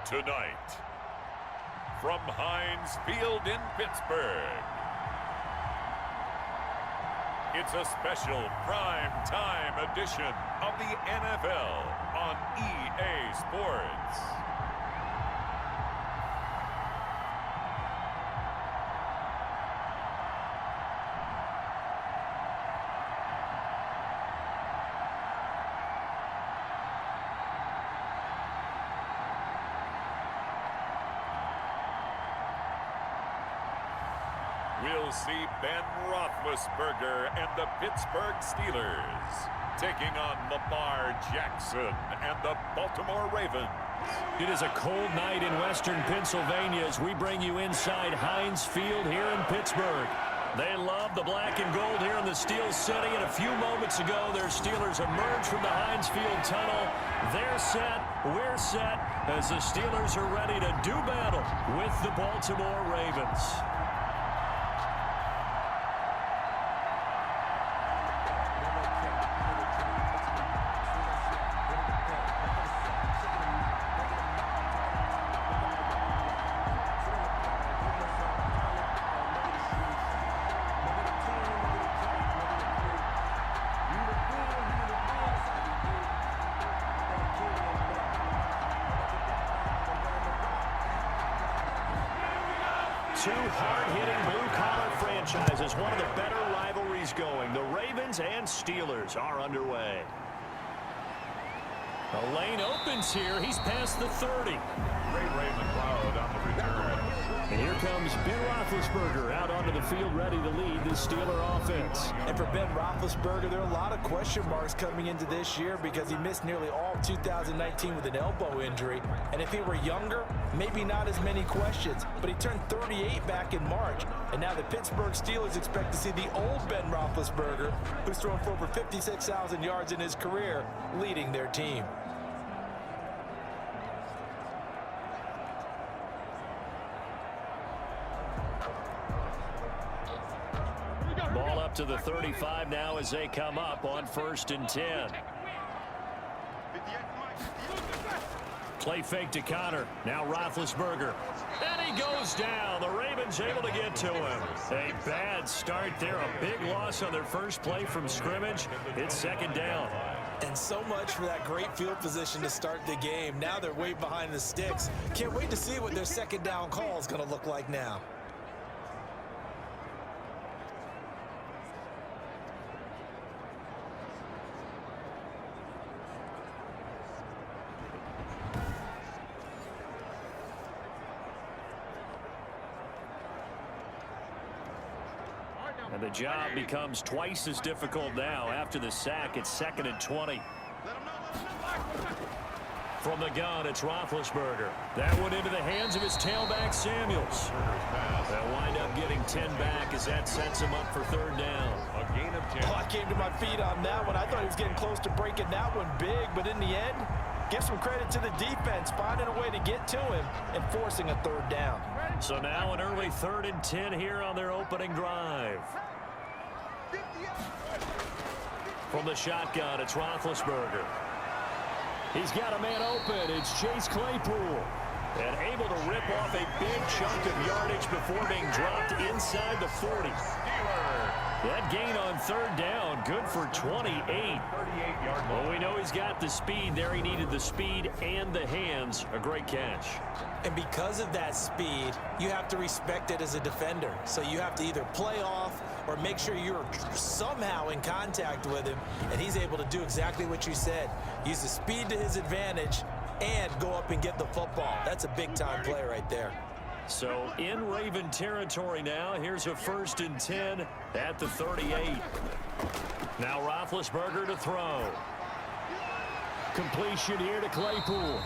Tonight, from Heinz Field in Pittsburgh, it's a special prime time edition of the NFL on EA Sports. We'll see B.Roethlisberger and the Pittsburgh Steelers taking on Lamar Jackson and the Baltimore Ravens. It is a cold night in western Pennsylvania as we bring you inside Heinz Field here in Pittsburgh. They love the black and gold here in the Steel City, and a few moments ago their Steelers emerged from the Heinz Field tunnel. They're set, we're set, as the Steelers are ready to do battle with the Baltimore Ravens. Two hard-hitting blue-collar franchises, one of the better rivalries going. The Ravens and Steelers are underway. The lane opens here. He's past the 30. Ray McLeod on the return. And here comes B.Roethlisberger out onto the field ready to lead the Steeler offense. And for B.Roethlisberger, there are a lot of question marks coming into this year because he missed nearly all 2019 with an elbow injury. And if he were younger, maybe not as many questions. But he turned 38 back in March. And now the Pittsburgh Steelers expect to see the old B.Roethlisberger, who's thrown for over 56,000 yards in his career, leading their team. Ball up to the 35 now as they come up on 1st and 10. Play fake to Connor. Now Roethlisberger. And he goes down. The Ravens able to get to him. A bad start there. A big loss on their first play from scrimmage. It's 2nd down. And so much for that great field position to start the game. Now they're way behind the sticks. Can't wait to see what their 2nd down call is going to look like now. And the job becomes twice as difficult now after the sack. It's 2nd and 20. From the gun, it's Roethlisberger. That one into the hands of his tailback, Samuels. They'll wind up getting 10 back as that sets him up for 3rd down. A gain of 10. Oh, I came to my feet on that one. I thought he was getting close to breaking that one big, but in the end, give some credit to the defense, finding a way to get to him and forcing a 3rd down. So now an early 3rd and 10 here on their opening drive. From the shotgun, it's Roethlisberger. He's got a man open. It's Chase Claypool. And able to rip off a big chunk of yardage before being dropped inside the 40. That gain on 3rd down, good for 28. Well, we know he's got the speed there. He needed the speed and the hands. A great catch. And because of that speed, you have to respect it as a defender. So you have to either play off or make sure you're somehow in contact with him. And he's able to do exactly what you said. Use the speed to his advantage and go up and get the football. That's a big-time play right there. So in Raven territory now, here's a 1st and 10 at the 38. Now Roethlisberger to throw. Completion here to Claypool.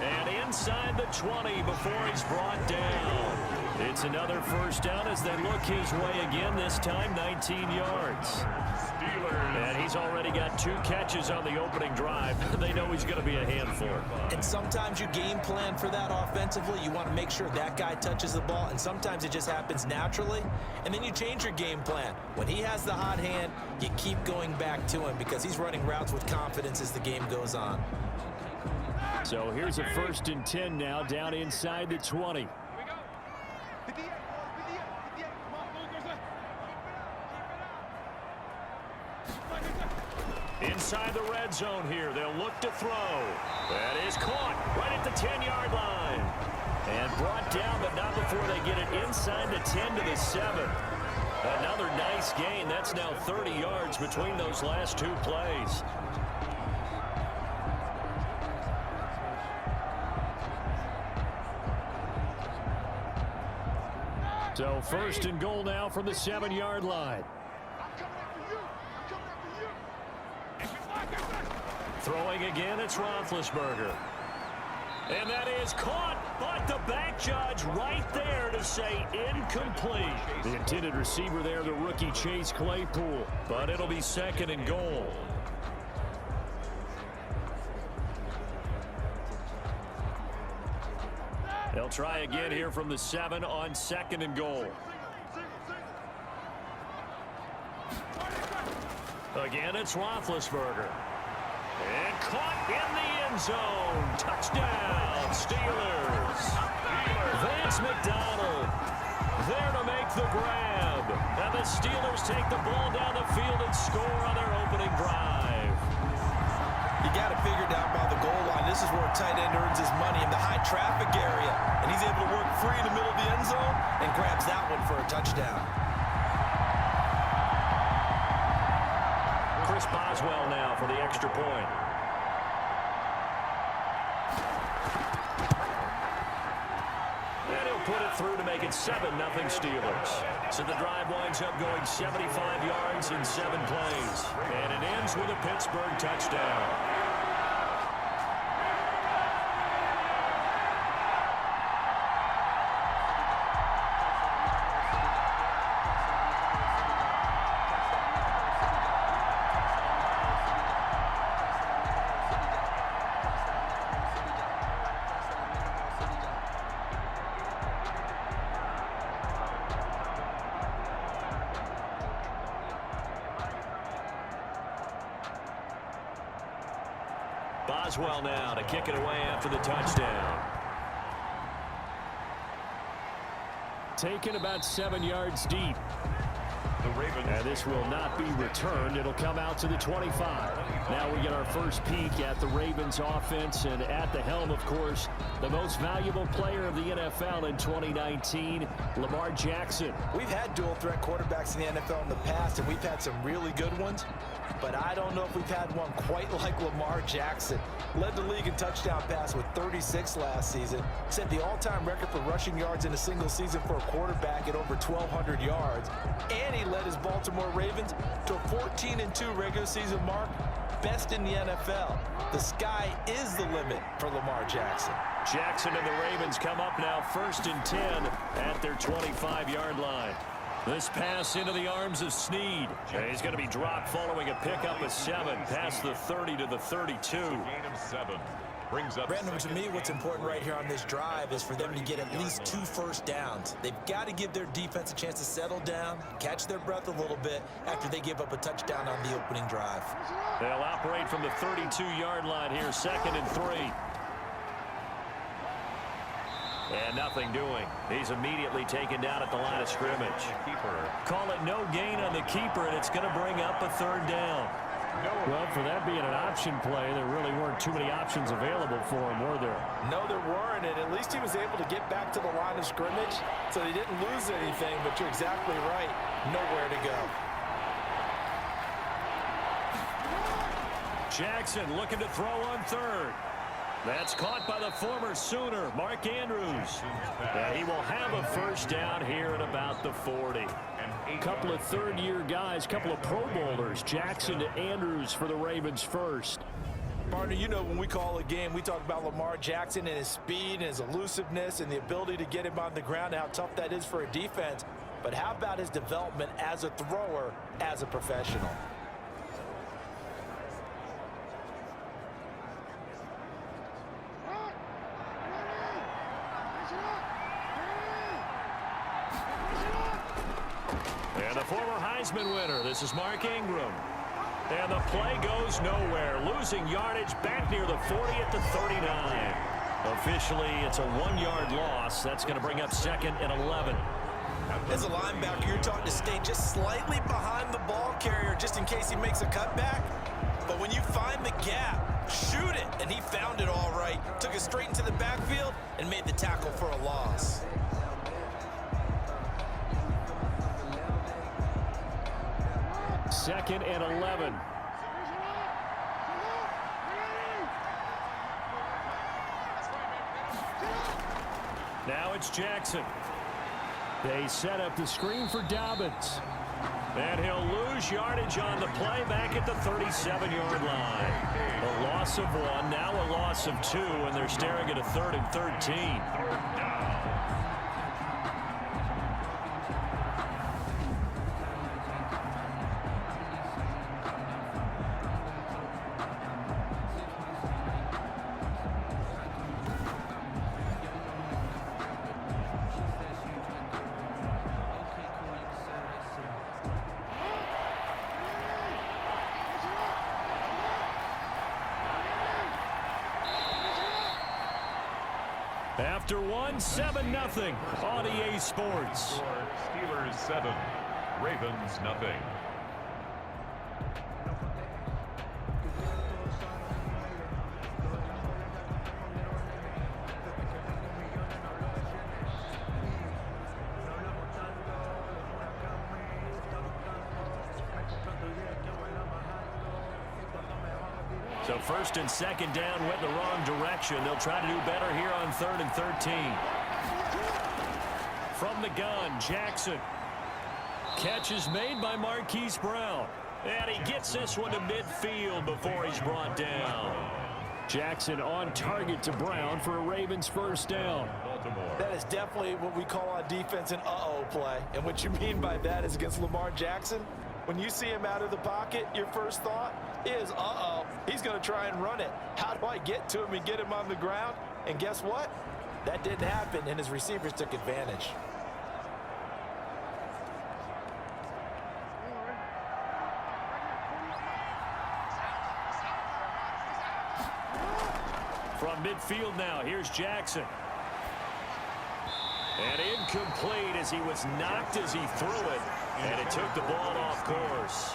And inside the 20 before he's brought down. It's another 1st down as they look his way again, this time 19 yards. And he's already got 2 catches on the opening drive. They know he's going to be a handful. And sometimes you game plan for that offensively. You want to make sure that guy touches the ball, and sometimes it just happens naturally. And then you change your game plan. When he has the hot hand, you keep going back to him because he's running routes with confidence as the game goes on. So here's a 1st and 10 now, down inside the 20. Inside the red zone here, they'll look to throw. That is caught right at the 10-yard line. And brought down, but not before they get it inside the 10 to the 7. Another nice gain. That's now 30 yards between those last 2 plays. So 1st and goal now from the 7-yard line. Throwing again, it's Roethlisberger. And that is caught, but the back judge right there to say incomplete. The intended receiver there, the rookie Chase Claypool. But it'll be 2nd and goal. They'll try again here from the 7 on 2nd and goal. Again, it's Roethlisberger. And caught in the end zone. Touchdown, Steelers. Vance McDonald there to make the grab. And the Steelers take the ball down the field and score on their opening drive. You got to figure down by the goal line. This is where a tight end earns his money in the high traffic area. And he's able to work free in the middle of the end zone and grabs that one for a touchdown. Chris Boswell now for the extra point. And he'll put it through to make it 7-0 Steelers. So the drive winds up going 75 yards in 7 plays. And it ends with a Pittsburgh touchdown. Boswell now to kick it away after the touchdown. Taken about 7 yards deep. The Ravens. And this will not be returned. It'll come out to the 25. Now we get our first peek at the Ravens offense, and at the helm, of course, the most valuable player of the NFL in 2019, Lamar Jackson. We've had dual threat quarterbacks in the NFL in the past, and we've had some really good ones. But I don't know if we've had one quite like Lamar Jackson. Led the league in touchdown pass with 36 last season. Set the all-time record for rushing yards in a single season for a quarterback at over 1,200 yards. And he led his Baltimore Ravens to a 14-2 regular season mark. Best in the NFL. The sky is the limit for Lamar Jackson. Jackson and the Ravens come up now 1st and 10 at their 25-yard line. This pass into the arms of Snead. And he's going to be dropped following a pickup of 7 past the 30 to the 32. Gain of 7. Brings up Brandon, to me, what's important right here on this drive is for them to get at least 2 first downs. They've got to give their defense a chance to settle down, catch their breath a little bit after they give up a touchdown on the opening drive. They'll operate from the 32-yard line here, 2nd and 3. And nothing doing. He's immediately taken down at the line of scrimmage. Call it no gain on the keeper, and it's going to bring up a 3rd down. Well, for that being an option play, there really weren't too many options available for him, were there? No, there weren't, and at least he was able to get back to the line of scrimmage, so he didn't lose anything, but you're exactly right. Nowhere to go. Jackson looking to throw on 3rd. That's caught by the former Sooner, Mark Andrews. And he will have a first down here at about the 40. A couple of third-year guys, couple of Pro Bowlers, Jackson to Andrews for the Ravens first. Partner, you know when we call a game, we talk about Lamar Jackson and his speed and his elusiveness and the ability to get him on the ground and how tough that is for a defense. But how about his development as a thrower, as a professional? And the former Heisman winner, this is Mark Ingram. And the play goes nowhere, losing yardage back near the 40 at the 39. Officially, it's a 1-yard loss. That's going to bring up 2nd and 11. As a linebacker, you're taught to stay just slightly behind the ball carrier just in case he makes a cutback. But when you find the gap, shoot it. And he found it all right. Took it straight into the backfield and made the tackle for a loss. Second and 11. Now it's Jackson. They set up the screen for Dobbins. And he'll lose yardage on the play back at the 37-yard line. A loss of 1, now a loss of 2, and they're staring at a 3rd and 13. After 1, 7-0 on EA Sports. Steelers 7, Ravens nothing. So 1st and 2nd down went the wrong direction. They'll try to do better here on 3rd and 13. From the gun, Jackson. Catch is made by Marquise Brown. And he gets this one to midfield before he's brought down. Jackson on target to Brown for a Ravens 1st down. That is definitely what we call on defense an uh-oh play. And what you mean by that is against Lamar Jackson, when you see him out of the pocket, your first thought is, uh-oh, he's going to try and run it. How do I get to him and get him on the ground? And guess what? That didn't happen, and his receivers took advantage. From midfield now, here's Jackson. And incomplete as he was knocked as he threw it. And it took the ball off course.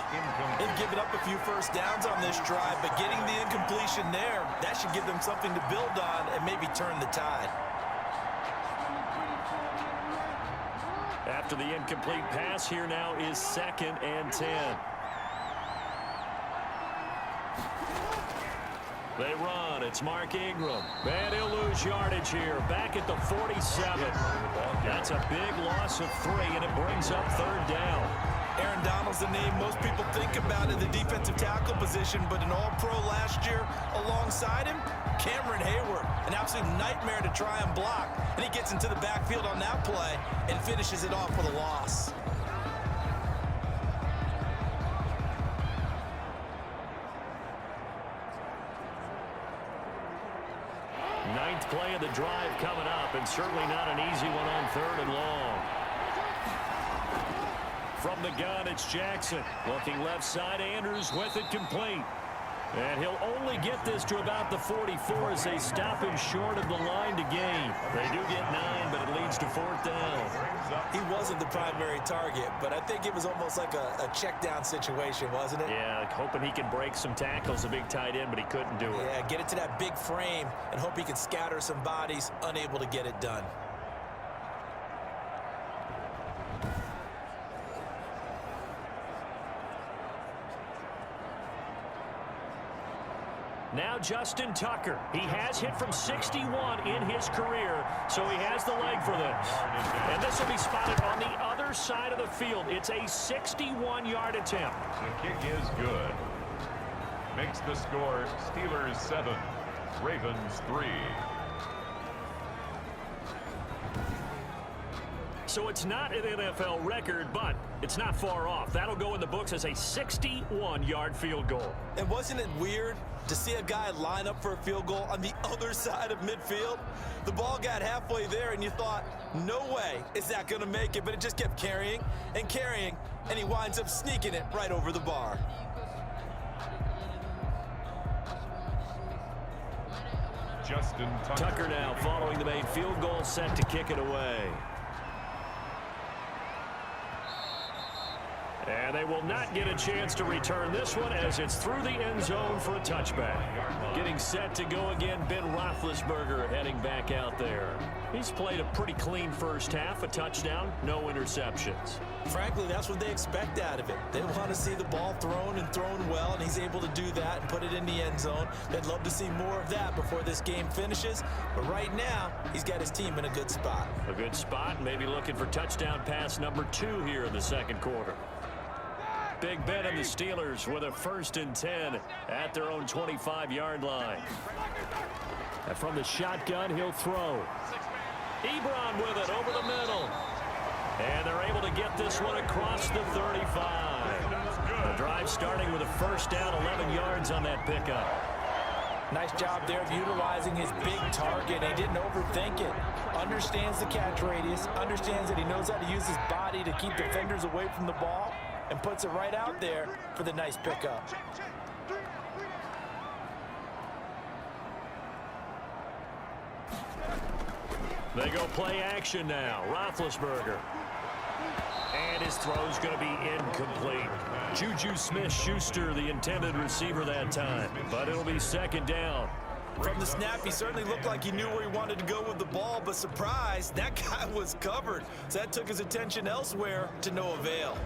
They've given up a few first downs on this drive, but getting the incompletion there, that should give them something to build on and maybe turn the tide. After the incomplete pass, here now is 2nd and 10. They run. It's Mark Ingram. And he'll lose yardage here. Back at the 47. That's a big loss of 3, and it brings up 3rd down. Aaron Donald's the name most people think about in the defensive tackle position, but an all-pro last year alongside him, Cameron Hayward. An absolute nightmare to try and block. And he gets into the backfield on that play and finishes it off with a loss. Ninth play of the drive coming up, and certainly not an easy one on 3rd and long. From the gun, it's Jackson. Looking left side, Andrews with it complete. And he'll only get this to about the 44 as they stop him short of the line to gain. They do get 9, but it leads to 4th down. He wasn't the primary target, but I think it was almost like a check down situation, wasn't it? Yeah, hoping he can break some tackles, a big tight end, but he couldn't do it. Yeah, get it to that big frame and hope he can scatter some bodies, unable to get it done. Now Justin Tucker. He has hit from 61 in his career, so he has the leg for this. And this will be spotted on the other side of the field. It's a 61-yard attempt. The kick is good. Makes the score Steelers 7, Ravens 3. So it's not an NFL record, but it's not far off. That'll go in the books as a 61-yard field goal. And wasn't it weird to see a guy line up for a field goal on the other side of midfield? The ball got halfway there, and you thought, no way is that going to make it, but it just kept carrying, and he winds up sneaking it right over the bar. Tucker now following the made field goal, set to kick it away. And they will not get a chance to return this one as it's through the end zone for a touchback. Getting set to go again, B.Roethlisberger heading back out there. He's played a pretty clean first half, a touchdown, no interceptions. Frankly, that's what they expect out of it. They want to see the ball thrown and thrown well, and he's able to do that and put it in the end zone. They'd love to see more of that before this game finishes. But right now, he's got his team in a good spot. A good spot, maybe looking for touchdown pass number 2 here in the second quarter. Big Ben and the Steelers with a 1st and 10 at their own 25-yard line. And from the shotgun, he'll throw. Ebron with it over the middle. And they're able to get this one across the 35. The drive starting with a 1st down, 11 yards on that pickup. Nice job there of utilizing his big target. He didn't overthink it. Understands the catch radius. Understands that he knows how to use his body to keep defenders away from the ball. And puts it right out there for the nice pickup. They go play action now. Roethlisberger. And his throw's going to be incomplete. Juju Smith-Schuster, the intended receiver that time. But it'll be 2nd down. From the snap, he certainly looked like he knew where he wanted to go with the ball, but surprise, that guy was covered. So that took his attention elsewhere to no avail.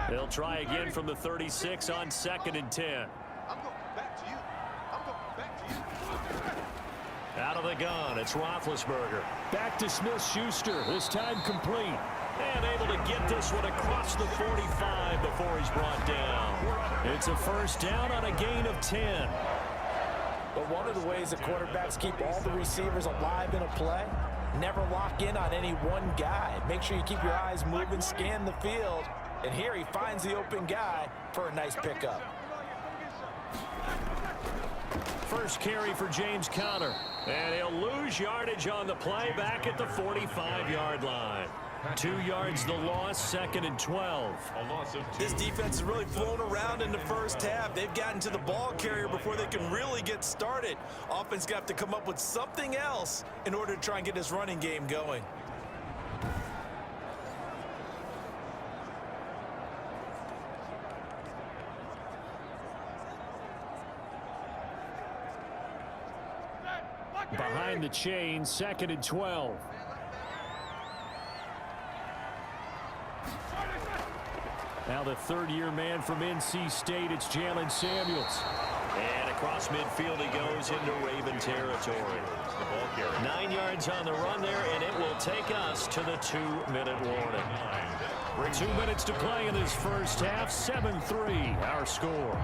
They'll try again from the 36 on 2nd and 10. I'm going back to you. I'm going back to you. Out of the gun, it's Roethlisberger. Back to Smith-Schuster, this time complete. And able to get this one across the 45 before he's brought down. It's a 1st down on a gain of 10. But one of the ways the quarterbacks keep all the receivers alive in a play, never lock in on any one guy. Make sure you keep your eyes moving, scan the field. And here he finds the open guy for a nice pickup. First carry for James Conner. And he'll lose yardage on the play back at the 45-yard line. 2 yards the loss, 2nd and 12. This defense is really flown around in the first half. They've gotten to the ball carrier before they can really get started. Offense got to come up with something else in order to try and get this running game going. Behind the chain, 2nd and 12. Now the 3rd-year man from NC State, it's Jalen Samuels. And across midfield he goes into Raven territory. 9 yards on the run there, and it will take us to the 2-minute warning. 2 minutes to play in this first half, 7-3 our score.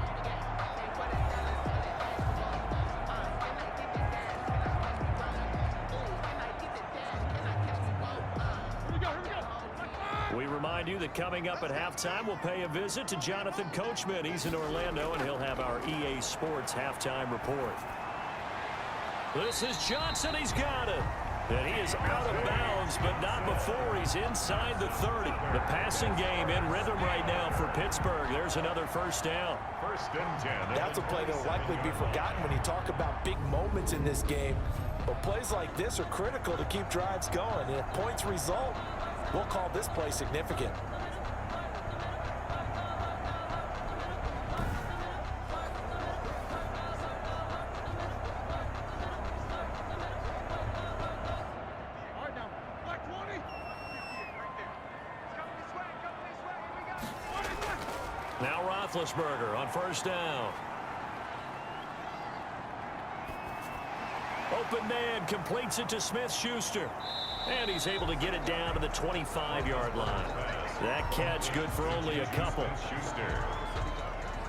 We remind you that coming up at halftime, we'll pay a visit to Jonathan Coachman. He's in Orlando, and he'll have our EA Sports halftime report. This is Johnson. He's got it. And he is out of bounds, but not before he's inside the 30. The passing game in rhythm right now for Pittsburgh. There's another 1st down. 1st and 10. That's a play that will likely be forgotten when you talk about big moments in this game. But plays like this are critical to keep drives going. And if points result, we'll call this play significant. Now Roethlisberger on 1st down. Open man, completes it to Smith-Schuster. And he's able to get it down to the 25-yard line. That catch good for only a couple. Schuster,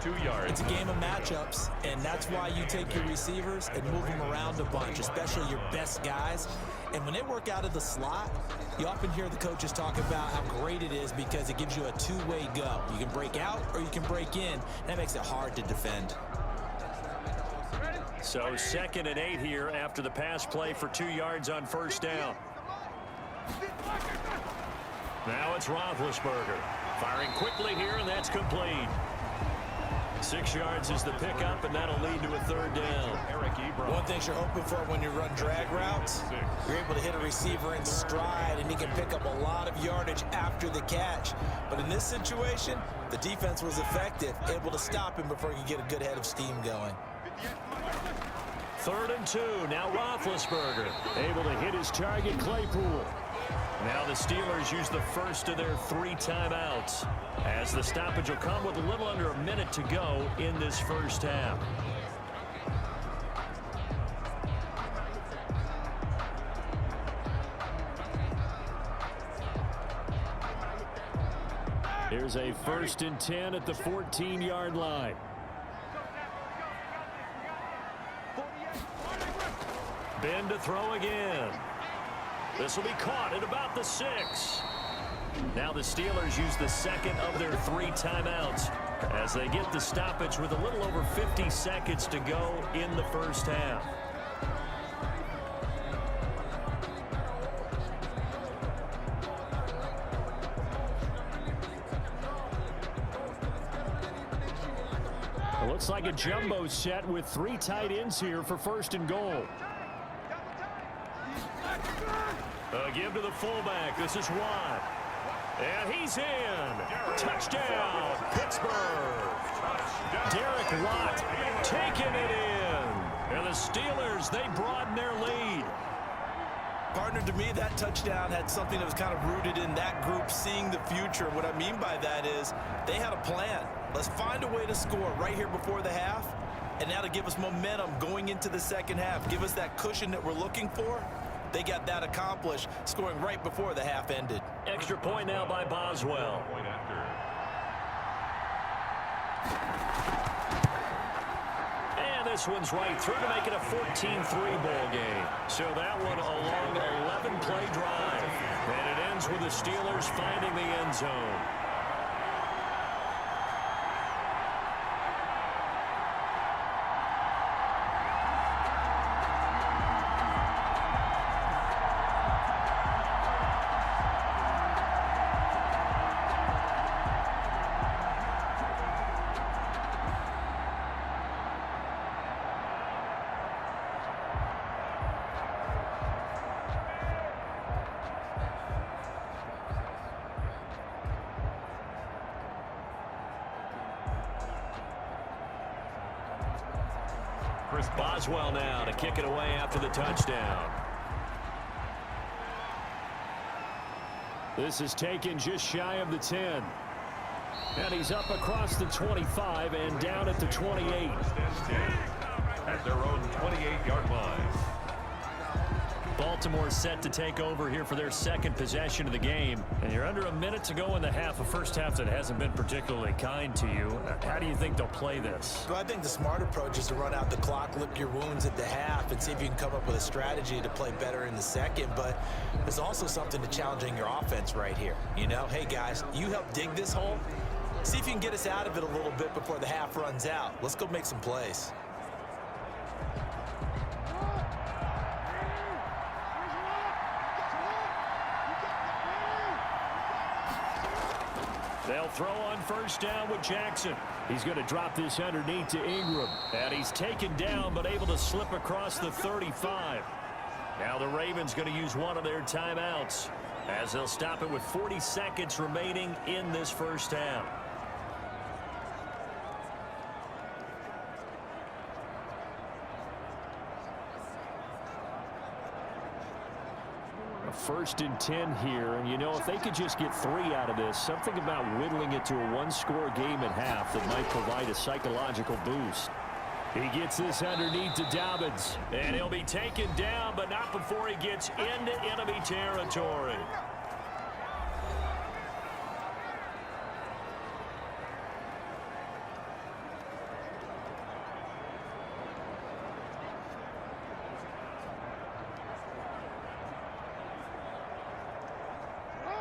2 yards. It's a game of matchups, and that's why you take your receivers and move them around a bunch, especially your best guys. And when they work out of the slot, you often hear the coaches talk about how great it is because it gives you a two-way go. You can break out or you can break in. That makes it hard to defend. So 2nd and 8 here after the pass play for 2 yards on first down. Now it's Roethlisberger. Firing quickly here, and that's complete. 6 yards is the pickup, and that'll lead to a 3rd down. One thing you're hoping for when you run drag routes, you're able to hit a receiver in stride, and he can pick up a lot of yardage after the catch. But in this situation, the defense was effective, able to stop him before he could get a good head of steam going. 3rd and 2. Now Roethlisberger able to hit his target, Claypool. Now the Steelers use the first of their 3 timeouts, as the stoppage will come with a little under a minute to go in this first half. Here's a 1st and 10 at the 14-yard line. Ben to throw again. This will be caught at about the 6. Now the Steelers use the 2nd of their 3 timeouts as they get the stoppage with a little over 50 seconds to go in the first half. It looks like a jumbo set with 3 tight ends here for 1st and goal. Give to the fullback. This is Watt. And he's in. Touchdown, Pittsburgh. Derek Watt taking it in. And the Steelers, they broaden their lead. Partner, to me, that touchdown had something that was kind of rooted in that group seeing the future. What I mean by that is they had a plan. Let's find a way to score right here before the half. And now to give us momentum going into the second half. Give us that cushion that we're looking for. They got that accomplished, scoring right before the half ended. Extra point now by Boswell. And this one's right through to make it a 14-3 ball game. So that one a long 11-play drive. And it ends with the Steelers finding the end zone. Boswell now to kick it away after the touchdown. This is taken just shy of the 10. And he's up across the 25 and down at the 28. At their own 28-yard line. Baltimore set to take over here for their 2nd possession of the game. And you're under a minute to go in the half, a first half that hasn't been particularly kind to you. How do you think they'll play this? Well, I think the smart approach is to run out the clock, lick your wounds at the half, and see if you can come up with a strategy to play better in the second. But there's also something to challenging your offense right here. You know, hey, guys, you help dig this hole. See if you can get us out of it a little bit before the half runs out. Let's go make some plays. They'll throw on first down with Jackson. He's going to drop this underneath to Ingram. And he's taken down but able to slip across the 35. Now the Ravens going to use one of their timeouts as they'll stop it with 40 seconds remaining in this first half. First and 10 here, and you know, if they could just get 3 out of this, something about whittling it to a 1-score game at half that might provide a psychological boost. He gets this underneath to Dobbins, and he'll be taken down, but not before he gets into enemy territory.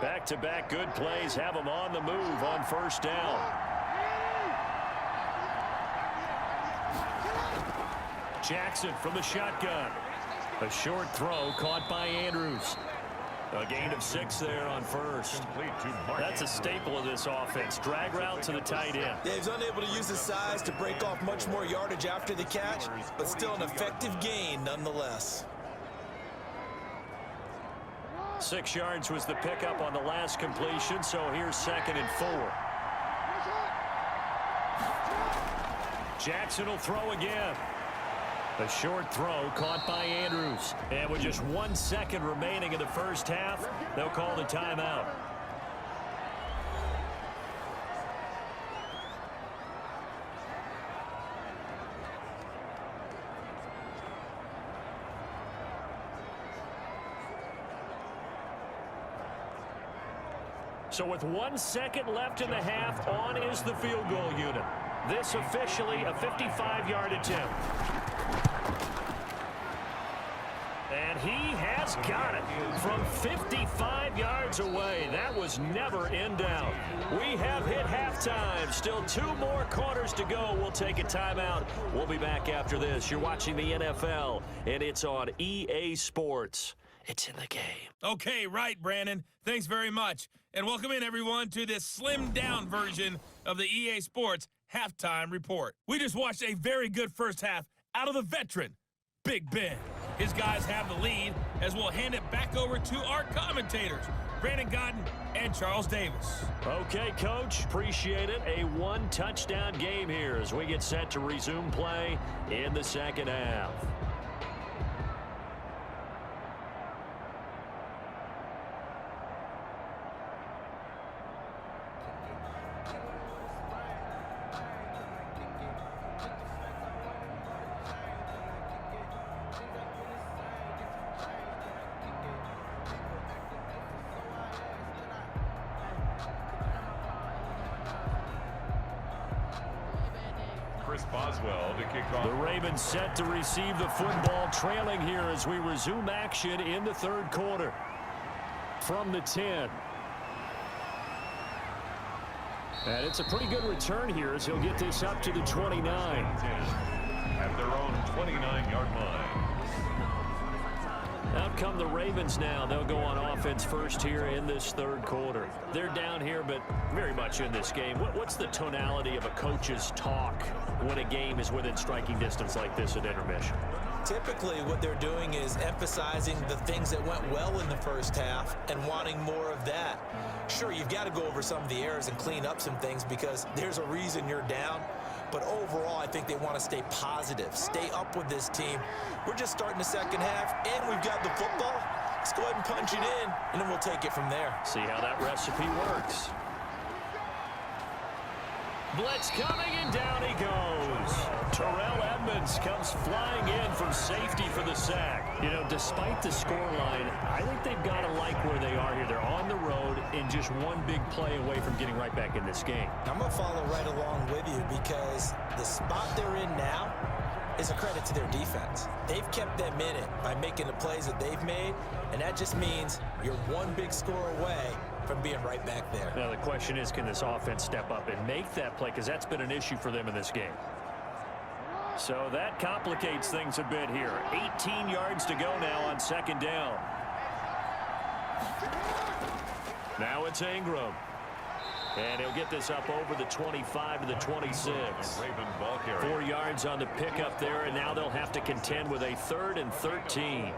Back-to-back good plays have them on the move on first down. Jackson from the shotgun. A short throw caught by Andrews. A gain of 6 there on first. That's a staple of this offense. Drag route to the tight end. Yeah, he's unable to use his size to break off much more yardage after the catch, but still an effective gain nonetheless. 6 yards was the pickup on the last completion, so here's 2nd and 4. Jackson will throw again. A short throw caught by Andrews. And with just 1 second remaining in the first half, they'll call the timeout. So with 1 second left in the half, on is the field goal unit. This officially a 55-yard attempt. And he has got it from 55 yards away. That was never in doubt. We have hit halftime. Still 2 more quarters to go. We'll take a timeout. We'll be back after this. You're watching the NFL, and it's on EA Sports. It's in the game. Okay, right, Brandon. Thanks very much. And welcome in, everyone, to this slimmed-down version of the EA Sports Halftime Report. We just watched a very good first half out of the veteran, Big Ben. His guys have the lead as we'll hand it back over to our commentators, Brandon Godden and Charles Davis. Okay, Coach, appreciate it. A 1-touchdown game here as we get set to resume play in the second half. The Ravens set to receive the football, trailing here as we resume action in the third quarter. From the 10. And it's a pretty good return here as he'll get this up to the 29. At their own 29-yard line. Out come the Ravens now. They'll go on offense first here in this third quarter. They're down here, but very much in this game. What's the tonality of a coach's talk when a game is within striking distance like this at intermission? Typically, what they're doing is emphasizing the things that went well in the first half and wanting more of that. Sure, you've got to go over some of the errors and clean up some things because there's a reason you're down. But overall, I think they want to stay positive, stay up with this team. We're just starting the second half, and we've got the football. Let's go ahead and punch it in, and then we'll take it from there. See how that recipe works. Blitz coming, and down he goes. Terrell Edmonds comes flying in from safety for the sack. You know, despite the scoreline, I think they've got to like where they are here. They're on the road and just one big play away from getting right back in this game. I'm going to follow right along with you because the spot they're in now is a credit to their defense. They've kept them in it by making the plays that they've made, and that just means you're one big score away from being right back there. Now the question is, can this offense step up and make that play? Because that's been an issue for them in this game. So that complicates things a bit here. 18 yards to go now on second down. Now it's Ingram. And he'll get this up over the 25 to the 26. 4 yards on the pickup there, and now they'll have to contend with a 3rd and 13.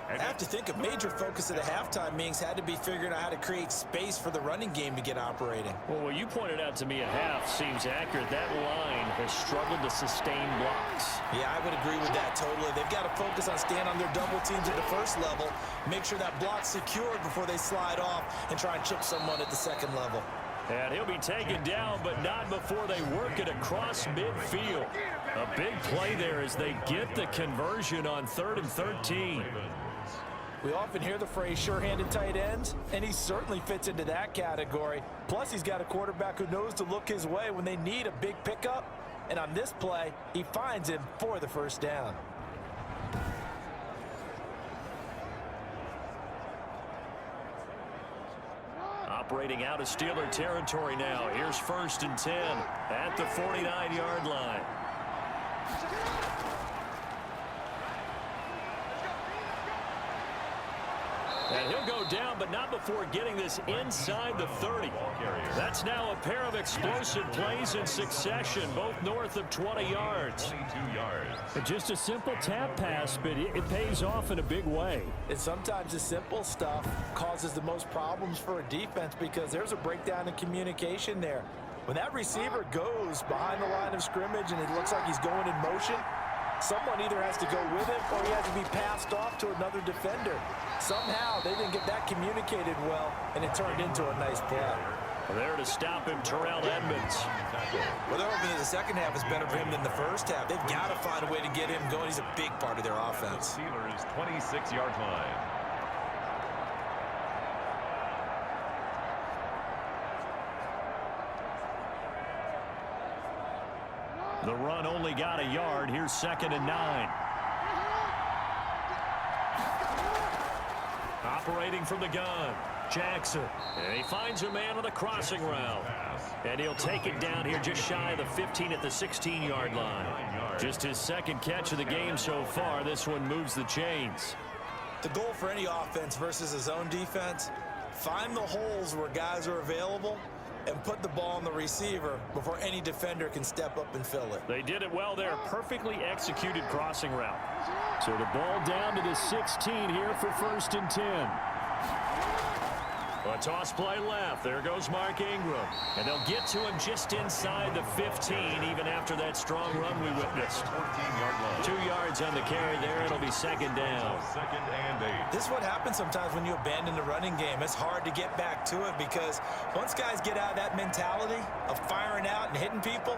I have to think a major focus of the halftime meetings had to be figuring out how to create space for the running game to get operating. Well, what you pointed out to me at half seems accurate. That line has struggled to sustain blocks. Yeah, I would agree with that totally. They've got to focus on staying on their double teams at the first level, make sure that block's secured before they slide off and try and chip someone at the second level. And he'll be taken down, but not before they work it across midfield. A big play there as they get the conversion on 3rd and 13. We often hear the phrase sure-handed tight ends, and he certainly fits into that category. Plus, he's got a quarterback who knows to look his way when they need a big pickup. And on this play, he finds him for the first down. Operating out of Steeler territory now. Here's 1st and 10 at the 49-yard line. And he'll go down, but not before getting this inside the 30. That's now a pair of explosive plays in succession, both north of 20 yards. 22 yards. Just a simple tap pass, but it pays off in a big way. And sometimes the simple stuff causes the most problems for a defense because there's a breakdown in communication there. When that receiver goes behind the line of scrimmage and it looks like he's going in motion, someone either has to go with him or he has to be passed off to another defender. Somehow they didn't get that communicated well, and it turned into a nice play. There to stop him, Terrell Edmonds. Well, they're hoping that the second half is better for him than the first half. They've got to find a way to get him going. He's a big part of their offense. Steelers 26-yard line. The run only got a yard. Here's 2nd and 9. Operating from the gun, Jackson. And he finds a man on the crossing route. And he'll take it down here just shy of the 15 at the 16-yard line. Just his second catch of the game so far. This one moves the chains. The goal for any offense versus a zone defense, find the holes where guys are available and put the ball on the receiver before any defender can step up and fill it. They did it well there. Perfectly executed crossing route. So the ball down to the 16 here for 1st and 10. A toss play left. There goes Mark Ingram. And they'll get to him just inside the 15, even after that strong run we witnessed. 14-yard line. 2 yards on the carry there. It'll be 2nd down. 2nd and 8. This is what happens sometimes when you abandon the running game. It's hard to get back to it because once guys get out of that mentality of firing out and hitting people,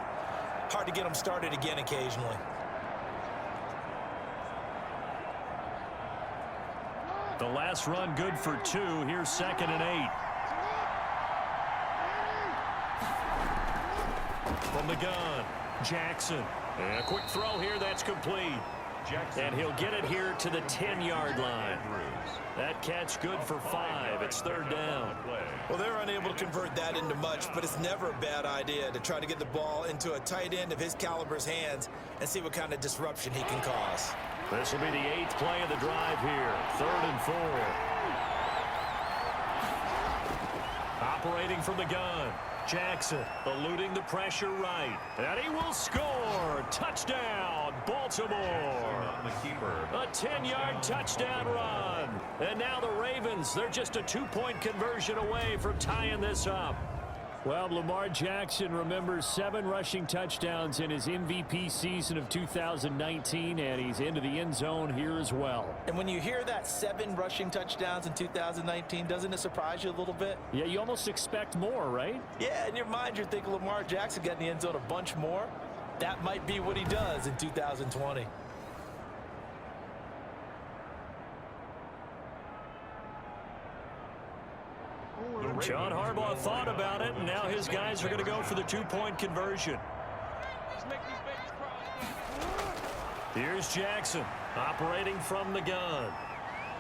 hard to get them started again occasionally. The last run good for 2. Here's 2nd and 8. From the gun, Jackson. And a quick throw here. That's complete. Jackson. And he'll get it here to the 10-yard line. That catch good for 5. It's 3rd down. Well, they're unable to convert that into much, but it's never a bad idea to try to get the ball into a tight end of his caliber's hands and see what kind of disruption he can cause. This will be the 8th play of the drive here. 3rd and 4. Operating from the gun, Jackson eluding the pressure right. And he will score. Touchdown, Baltimore. The keeper. A 10-yard touchdown run. And now the Ravens, they're just a 2-point conversion away from tying this up. Well, Lamar Jackson remembers 7 rushing touchdowns in his MVP season of 2019, and he's into the end zone here as well. And when you hear that 7 rushing touchdowns in 2019, doesn't it surprise you a little bit? Yeah, you almost expect more, right? Yeah, in your mind, you're thinking Lamar Jackson got in the end zone a bunch more. That might be what he does in 2020. John Harbaugh thought about it, and now his guys are going to go for the 2-point conversion. Here's Jackson operating from the gun.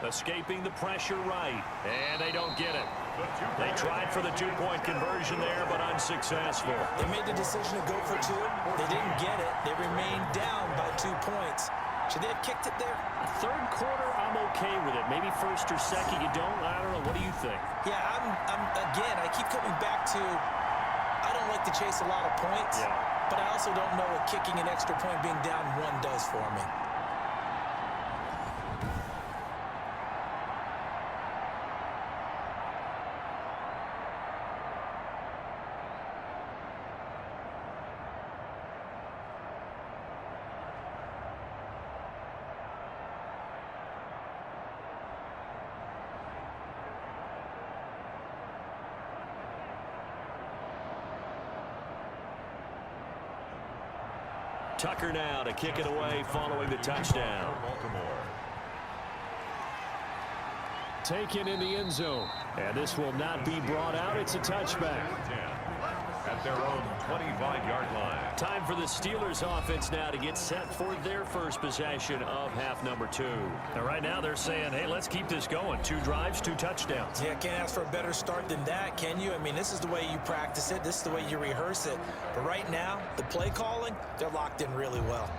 Escaping the pressure right, and they don't get it. They tried for the 2-point conversion there, but unsuccessful. They made the decision to go for 2. They didn't get it. They remained down by 2 points. Should they have kicked it there? 3rd quarter, I'm okay with it. Maybe 1st or 2nd, you don't. I don't know. What do you think? Yeah, again, I keep coming back to I don't like to chase a lot of points, but I also don't know what kicking an extra point being down 1 does for me. Tucker now to kick it away following the touchdown. Baltimore. Taken in the end zone. And this will not be brought out. It's a touchback. 10 at their own 25-yard line. Time for the Steelers offense now to get set for their first possession of half number 2. And right now they're saying, hey, let's keep this going. 2 drives, 2 touchdowns. Yeah, can't ask for a better start than that, can you? I mean, this is the way you practice it. This is the way you rehearse it. But right now, the play calling, they're locked in really well.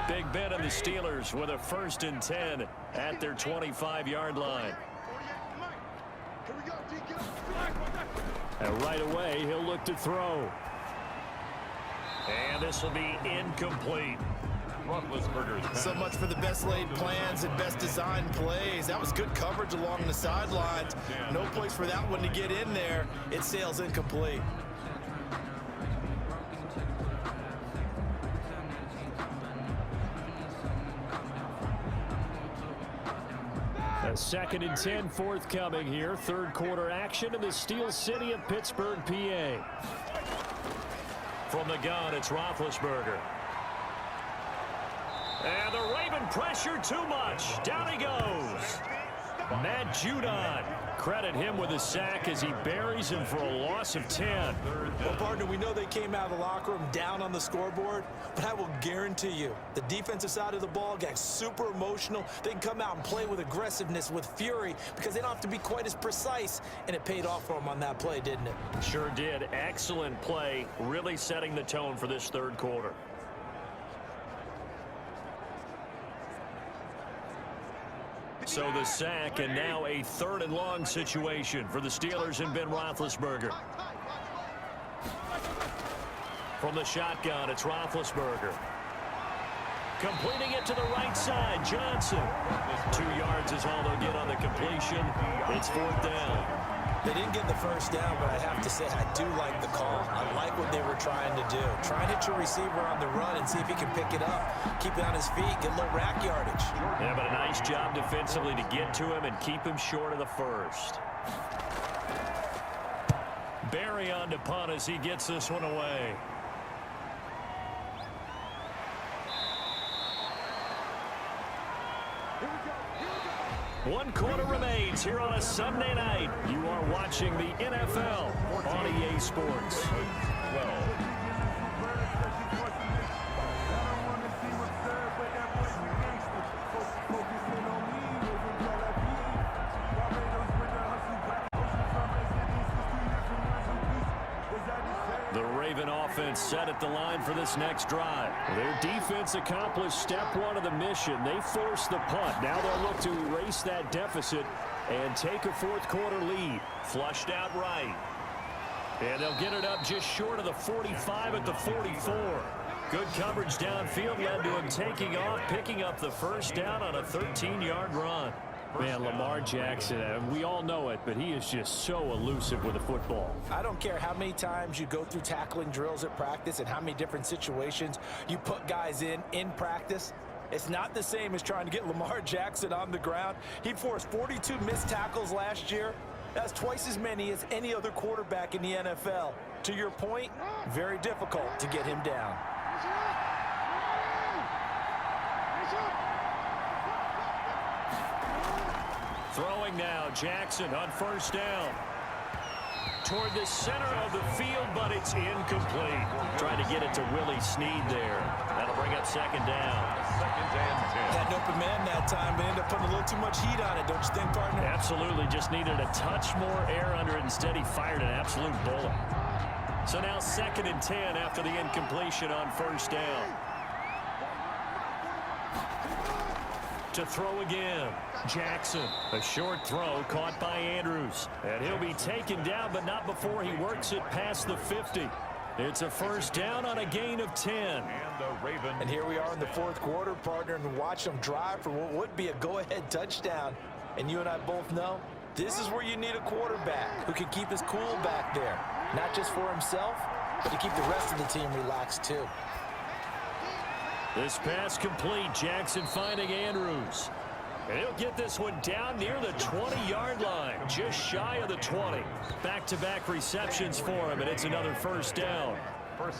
Big Ben and the Steelers with a 1st and 10 at their 25-yard line. And right away, he'll look to throw. And this will be incomplete. So much for the best laid plans and best designed plays. That was good coverage along the sidelines. No place for that one to get in there. It sails incomplete. A 2nd and 10 forthcoming here. 3rd quarter action in the Steel City of Pittsburgh, PA. From the gun, it's Roethlisberger. And the Raven pressure too much. Down he goes. Matt Judon. Credit him with a sack as he buries him for a loss of 10. Well, partner, we know they came out of the locker room down on the scoreboard, but I will guarantee you the defensive side of the ball got super emotional. They can come out and play with aggressiveness, with fury, because they don't have to be quite as precise, and it paid off for them on that play, didn't it? Sure did. Excellent play, really setting the tone for this 3rd quarter. So the sack, and now a 3rd and long situation for the Steelers and Ben Roethlisberger. From the shotgun, it's Roethlisberger. Completing it to the right side, Johnson. 2 yards is all they'll get on the completion. It's 4th down. They didn't get the 1st down, but I have to say I do like the call. I like what they were trying to do. Try and hit your receiver on the run and see if he can pick it up. Keep it on his feet, get a little rack yardage. Yeah, but a nice job defensively to get to him and keep him short of the 1st. Barry on to punt as he gets this one away. One quarter remains here on a Sunday night. You are watching the NFL on EA Sports. The Raven offense set at the line for this next drive. Their defense accomplished step 1 of the mission. They forced the punt. Now they'll look to erase that deficit and take a 4th quarter lead. Flushed out right. And they'll get it up just short of the 45 at the 44. Good coverage downfield led to him taking off, picking up the 1st down on a 13-yard run. Man, Lamar Jackson, we all know it, but he is just so elusive with the football. I don't care how many times you go through tackling drills at practice and how many different situations you put guys in practice. It's not the same as trying to get Lamar Jackson on the ground. He forced 42 missed tackles last year. That's twice as many as any other quarterback in the NFL. To your point, very difficult to get him down. Throwing now, Jackson on 1st down. Toward the center of the field, but it's incomplete. Trying to get it to Willie Snead there. That'll bring up 2nd down. 2nd and 10. Had an open man that time, but ended up putting a little too much heat on it, don't you think, partner? Absolutely. Just needed a touch more air under it. Instead, he fired an absolute bullet. So now 2nd and 10 after the incompletion on 1st down. To throw again. Jackson, a short throw caught by Andrews. And he'll be taken down, but not before he works it past the 50. It's a 1st down on a gain of 10. And here we are in the 4th quarter, partner, and watch them drive for what would be a go-ahead touchdown. And you and I both know this is where you need a quarterback who can keep his cool back there. Not just for himself, but to keep the rest of the team relaxed too. This pass complete. Jackson finding Andrews. And he'll get this one down near the 20-yard line, just shy of the 20. Back-to-back receptions for him, and it's another 1st down.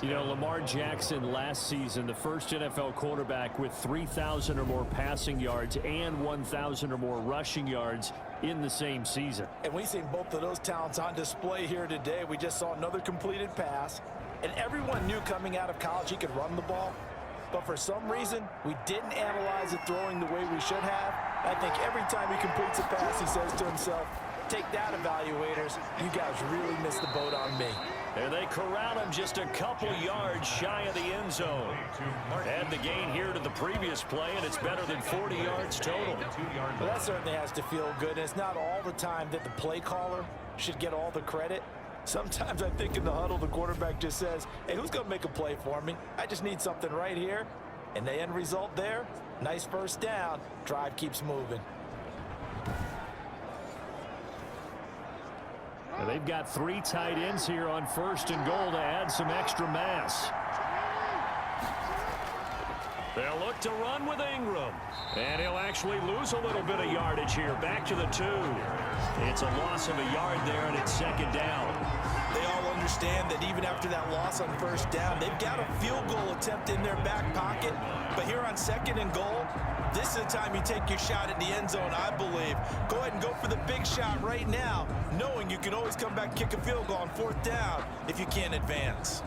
You know, Lamar Jackson last season, the first NFL quarterback with 3,000 or more passing yards and 1,000 or more rushing yards in the same season. And we've seen both of those talents on display here today. We just saw another completed pass, and everyone knew coming out of college he could run the ball. But for some reason, we didn't analyze it throwing the way we should have. I think every time he completes a pass, he says to himself, Take that, evaluators. You guys really missed the boat on me. And they corral him just a couple yards shy of the end zone. Add the gain here to the previous play, and it's better than 40 yards total. Well, that certainly has to feel good. And it's not all the time that the play caller should get all the credit. Sometimes I think in the huddle, the quarterback just says, hey, who's going to make a play for me? I just need something right here. And the end result there, nice first down. Drive keeps moving. And they've got 3 tight ends here on 1st and goal to add some extra mass. They'll look to run with Ingram. And he'll actually lose a little bit of yardage here. Back to the 2. It's a loss of a yard there, and it's 2nd down. They all understand that even after that loss on 1st down, they've got a field goal attempt in their back pocket. But here on 2nd and goal, this is the time you take your shot at the end zone, I believe. Go ahead and go for the big shot right now, knowing you can always come back and kick a field goal on 4th down if you can't advance.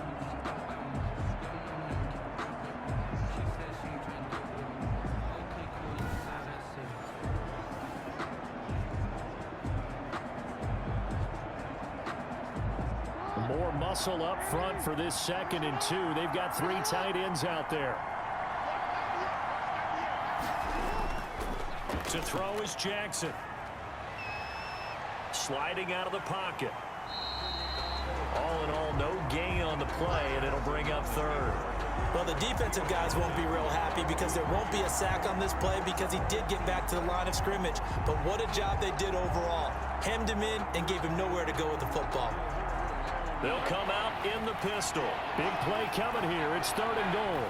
More muscle up front for this 2nd and 2. They've got 3 tight ends out there. To throw is Jackson. Sliding out of the pocket. All in all, no gain on the play, and it'll bring up 3rd. Well, the defensive guys won't be real happy because there won't be a sack on this play because he did get back to the line of scrimmage. But what a job they did overall. Hemmed him in and gave him nowhere to go with the football. They'll come out in the pistol. Big play coming here. It's 3rd and goal.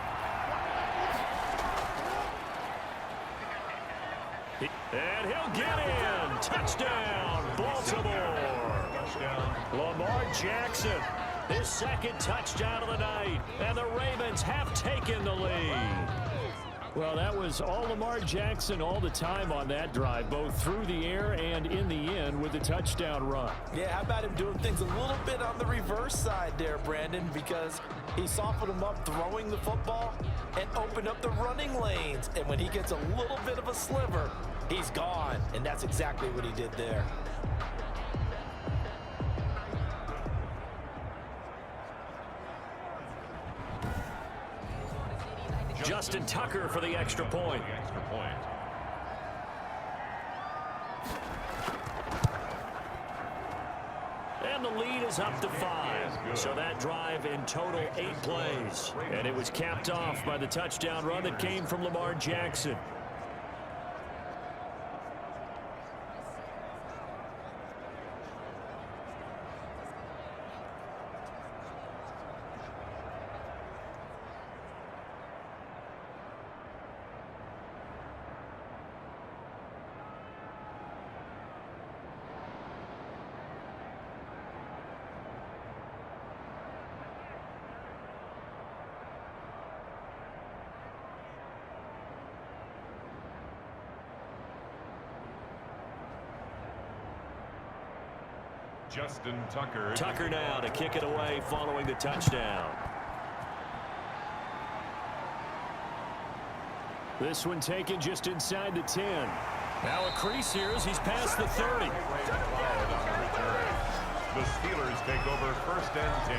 And he'll get in. Touchdown, Baltimore. Lamar Jackson, his 2nd touchdown of the night. And the Ravens have taken the lead. Well, that was all Lamar Jackson all the time on that drive, both through the air and in the end with the touchdown run. Yeah, how about him doing things a little bit on the reverse side there, Brandon, because he softened him up throwing the football and opened up the running lanes. And when he gets a little bit of a sliver, he's gone. And that's exactly what he did there. Justin Tucker for the extra point. And the lead is up to 5. So that drive in total 8 plays. And it was capped off by the touchdown run that came from Lamar Jackson. Justin Tucker. Tucker now to kick it away following the touchdown. This one taken just inside the 10. Now a crease here as he's past the 30. The Steelers take over 1st and 10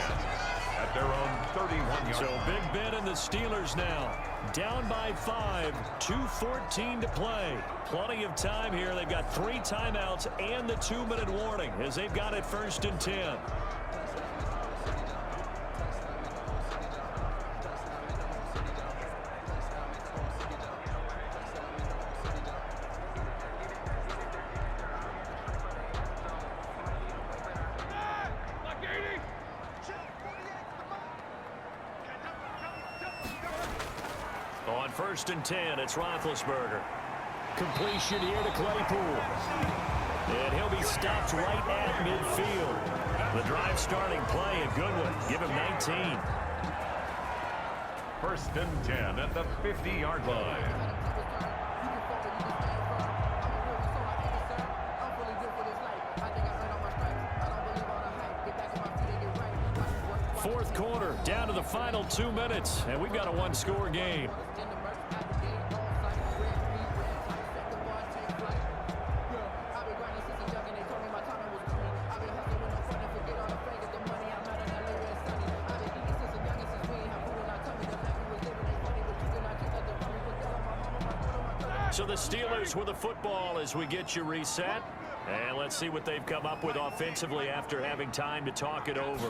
at their own 31-yard. So Big Ben and the Steelers now down by 5, 2:14 to play. Plenty of time here. They've got 3 timeouts and the 2-minute warning as they've got it 1st and 10. On 1st and 10, it's Roethlisberger. Completion here to Claypool. And he'll be stopped right at midfield. The drive starting play, a good one. Give him 19. 1st and 10 at the 50-yard line. Fourth quarter, down to the final 2 minutes, and we've got a 1-score game. So the Steelers with the football as we get you reset. And let's see what they've come up with offensively after having time to talk it over.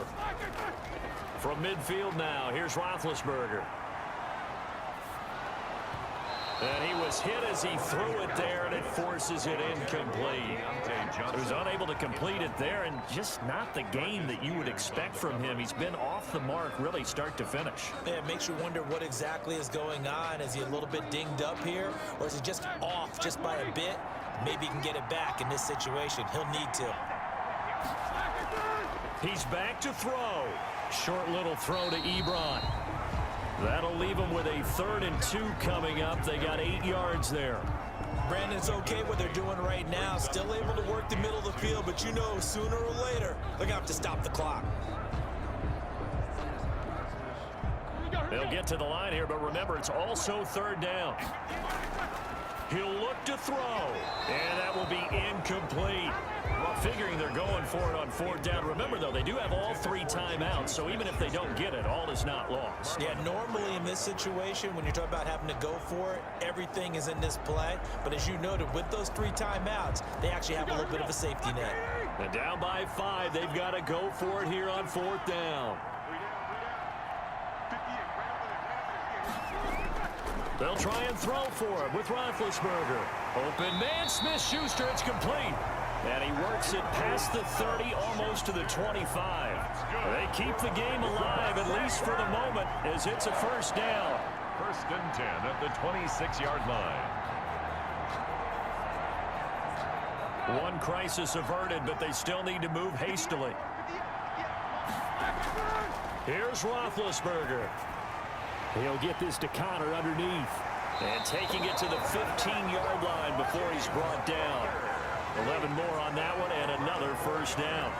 From midfield now, here's Roethlisberger. And he was hit as he threw it there, and it forces it incomplete. He was unable to complete it there, and just not the game that you would expect from him. He's been off the mark really start to finish. Yeah, it makes you wonder what exactly is going on. Is he a little bit dinged up here, or is he just off just by a bit? Maybe he can get it back in this situation. He'll need to. He's back to throw. Short little throw to Ebron. That'll leave them with a 3rd and 2 coming up. They got 8 yards there. Brandon, it's okay what they're doing right now. Still able to work the middle of the field, but you know sooner or later they're going to have to stop the clock. They'll get to the line here, but remember, it's also 3rd down. He'll look to throw, and that will be incomplete. Well, figuring they're going for it on 4th down. Remember, though, they do have all 3 timeouts, so even if they don't get it, all is not lost. Yeah, normally in this situation, when you're talking about having to go for it, everything is in this play. But as you noted, with those 3 timeouts, they actually have a little bit of a safety net. And down by 5, they've got to go for it here on 4th down. They'll try and throw for it with Roethlisberger. Open man, Smith-Schuster, it's complete. And he works it past the 30, almost to the 25. They keep the game alive, at least for the moment, as it's a 1st down. 1st and 10 at the 26-yard line. One crisis averted, but they still need to move hastily. Here's Roethlisberger. He'll get this to Connor underneath. And taking it to the 15-yard line before he's brought down. 11 more on that one, and another 1st down.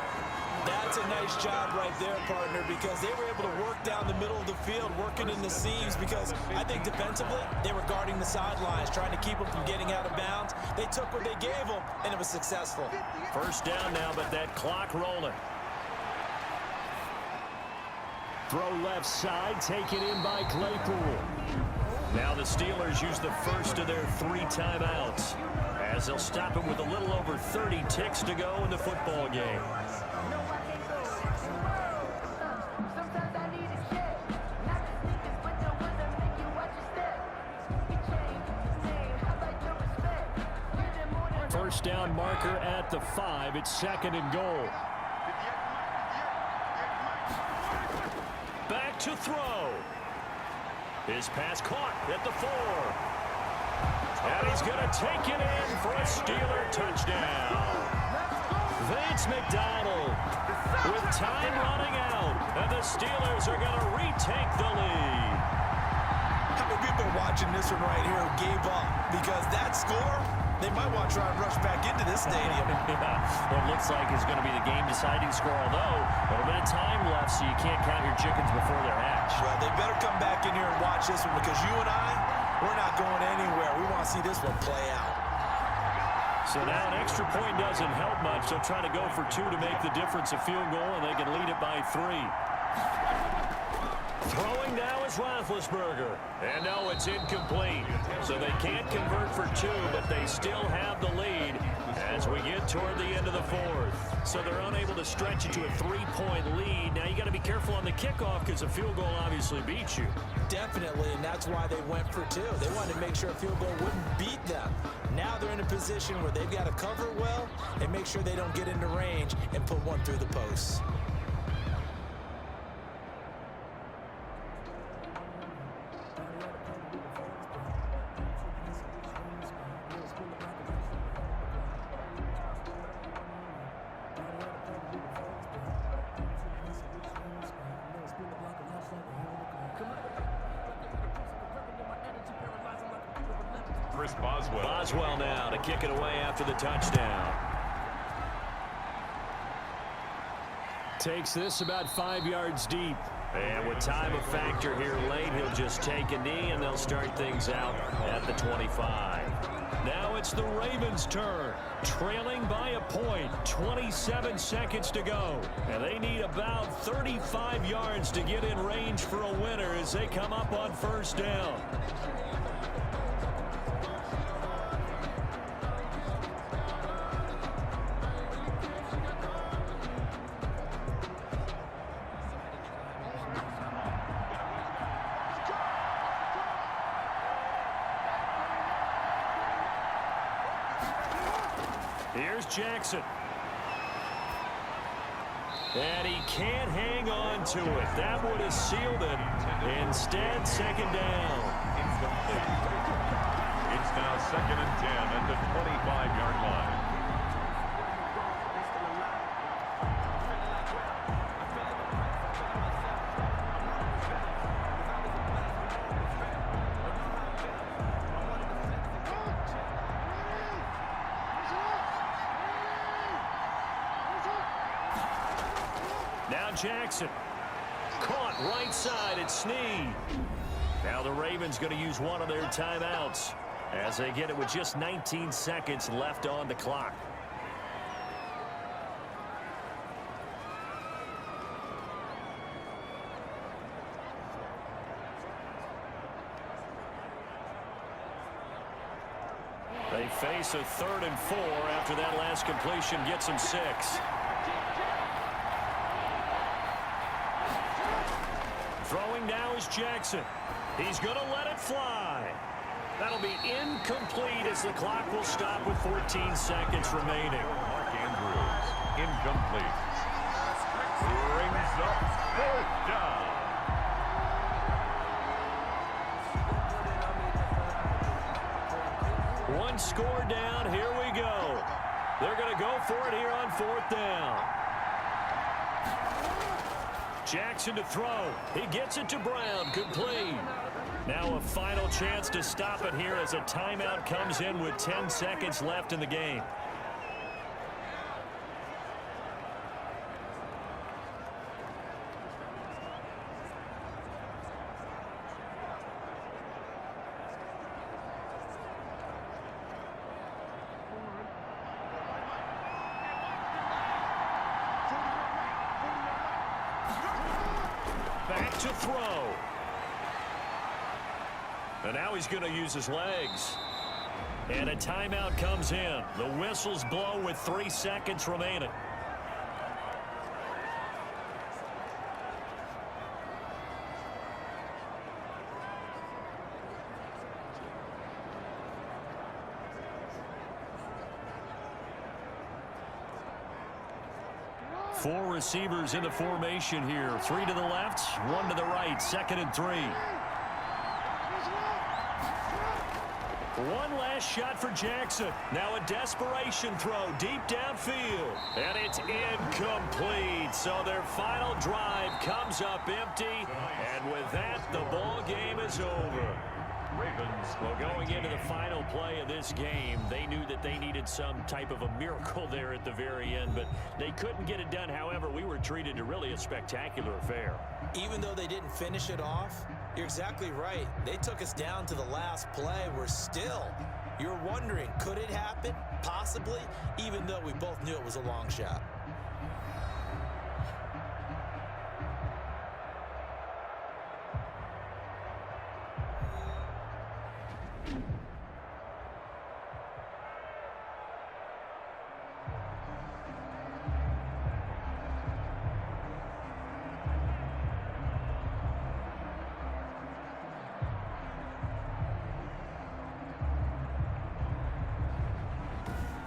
That's a nice job right there, partner, because they were able to work down the middle of the field, working in the seams, because I think defensively, they were guarding the sidelines, trying to keep them from getting out of bounds. They took what they gave them, and it was successful. 1st down now, but that clock rolling. Throw left side, taken in by Claypool. Now the Steelers use the 1st of their 3 timeouts, as they'll stop him with a little over 30 ticks to go in the football game. First down marker at the 5. It's 2nd and goal. Back to throw. His pass caught at the 4. And he's going to take it in for a Steeler touchdown. Vance McDonald with time running out. And the Steelers are going to retake the lead. How many people are watching this one right here who gave up? Because that score, they might want to try and rush back into this stadium. What looks like is going to be the game-deciding score, although a little bit of time left, so you can't count your chickens before they're hatched. Well, they better come back in here and watch this one, because you and I, we're not going anywhere. We want to see this one play out. So now an extra point doesn't help much. They'll try to go for 2 to make the difference a field goal, and they can lead it by 3. Throwing now is Roethlisberger. And no, it's incomplete. So they can't convert for 2, but they still have the lead as we get toward the end of the 4th. So they're unable to stretch it to a 3-point lead. Now you got to be careful on the kickoff, because a field goal obviously beats you. Definitely, and that's why they went for 2. They wanted to make sure a field goal wouldn't beat them. Now they're in a position where they've got to cover well and make sure they don't get into range and put one through the posts. Boswell now to kick it away after the touchdown. Takes this about 5 yards deep. And with time a factor here late, he'll just take a knee, and they'll start things out at the 25. Now it's the Ravens' turn, trailing by a point, 27 seconds to go. And they need about 35 yards to get in range for a winner as they come up on 1st down. Here's Jackson. And he can't hang on to it. That would have sealed it. Instead, second down. It's now 2nd and 10 at the 25-yard line. Now Jackson. Caught right side at Snead. Now the Ravens going to use one of their timeouts as they get it with just 19 seconds left on the clock. They face a 3rd and 4 after that last completion gets them 6. Throwing now is Jackson. He's going to let it fly. That'll be incomplete as the clock will stop with 14 seconds remaining. Mark Andrews, incomplete. Brings up 4th down. One score down. Here we go. They're going to go for it here on 4th down. Jackson to throw. He gets it to Brown. Complete. Now a final chance to stop it here as a timeout comes in with 10 seconds left in the game. Back to throw. And now he's going to use his legs. And a timeout comes in. The whistles blow with 3 seconds remaining. Four receivers in the formation here. 3 to the left, 1 to the right. 2nd and 3. One last shot for Jackson. Now a desperation throw deep downfield. And it's incomplete. So their final drive comes up empty. And with that, the ball game is over. Ravens. Well, going into the final play of this game, they knew that they needed some type of a miracle there at the very end, but they couldn't get it done. However, we were treated to really a spectacular affair. Even though they didn't finish it off, you're exactly right. They took us down to the last play. You're wondering, could it happen? Possibly, even though we both knew it was a long shot.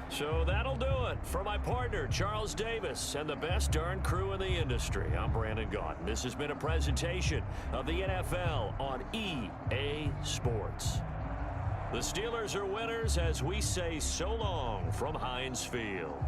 So that'll do it for my partner, Charles Davis, and the best darn crew in the industry. I'm Brandon Gaudin. This has been a presentation of the NFL on EA Sports. The Steelers are winners as we say so long from Heinz Field.